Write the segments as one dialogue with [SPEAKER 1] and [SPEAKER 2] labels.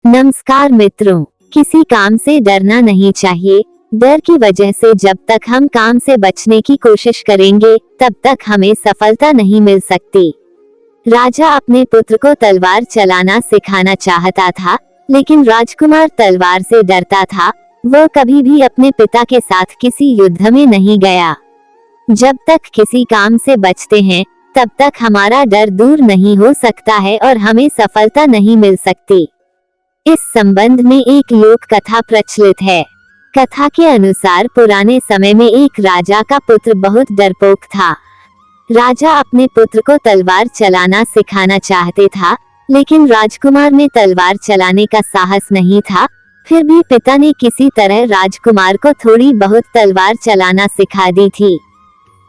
[SPEAKER 1] नमस्कार मित्रों, किसी काम से डरना नहीं चाहिए। डर की वजह से जब तक हम काम से बचने की कोशिश करेंगे तब तक हमें सफलता नहीं मिल सकती। राजा अपने पुत्र को तलवार चलाना सिखाना चाहता था, लेकिन राजकुमार तलवार से डरता था। वह कभी भी अपने पिता के साथ किसी युद्ध में नहीं गया। जब तक किसी काम से बचते हैं तब तक हमारा डर दूर नहीं हो सकता है और हमें सफलता नहीं मिल सकती। इस संबंध में एक लोक कथा प्रचलित है। कथा के अनुसार पुराने समय में एक राजा का पुत्र बहुत डरपोक था। राजा अपने पुत्र को तलवार चलाना सिखाना चाहते था, लेकिन राजकुमार में तलवार चलाने का साहस नहीं था। फिर भी पिता ने किसी तरह राजकुमार को थोड़ी बहुत तलवार चलाना सिखा दी थी।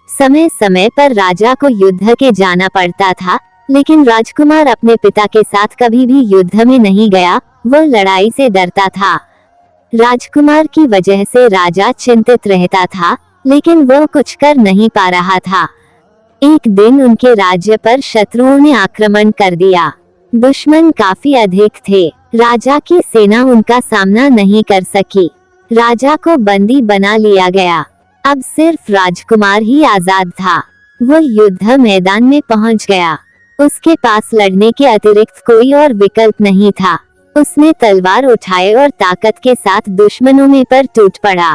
[SPEAKER 1] समय समय पर राजा को युद्ध के जाना पड़ता था, लेकिन राजकुमार अपने पिता के साथ कभी भी युद्ध में नहीं गया। वह लड़ाई से डरता था। राजकुमार की वजह से राजा चिंतित रहता था, लेकिन वह कुछ कर नहीं पा रहा था। एक दिन उनके राज्य पर शत्रुओं ने आक्रमण कर दिया। दुश्मन काफी अधिक थे। राजा की सेना उनका सामना नहीं कर सकी। राजा को बंदी बना लिया गया। अब सिर्फ राजकुमार ही आजाद था। वह युद्ध मैदान में पहुंच गया। उसके पास लड़ने के अतिरिक्त कोई और विकल्प नहीं था। उसने तलवार उठाई और ताकत के साथ दुश्मनों में पर टूट पड़ा।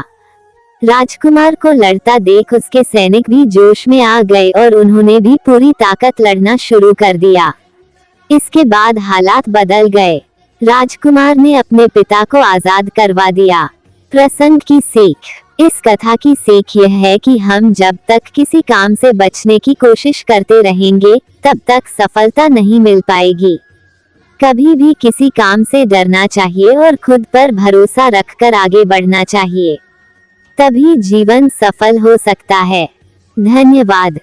[SPEAKER 1] राजकुमार को लड़ता देख उसके सैनिक भी जोश में आ गए और उन्होंने भी पूरी ताकत लड़ना शुरू कर दिया। इसके बाद हालात बदल गए। राजकुमार ने अपने पिता को आजाद करवा दिया। प्रसंग की सीख। इस कथा की सीख यह है कि हम जब तक किसी काम से बचने की कोशिश करते रहेंगे तब तक सफलता नहीं मिल पाएगी। कभी भी किसी काम से डरना चाहिए और खुद पर भरोसा रखकर आगे बढ़ना चाहिए। तभी जीवन सफल हो सकता है। धन्यवाद।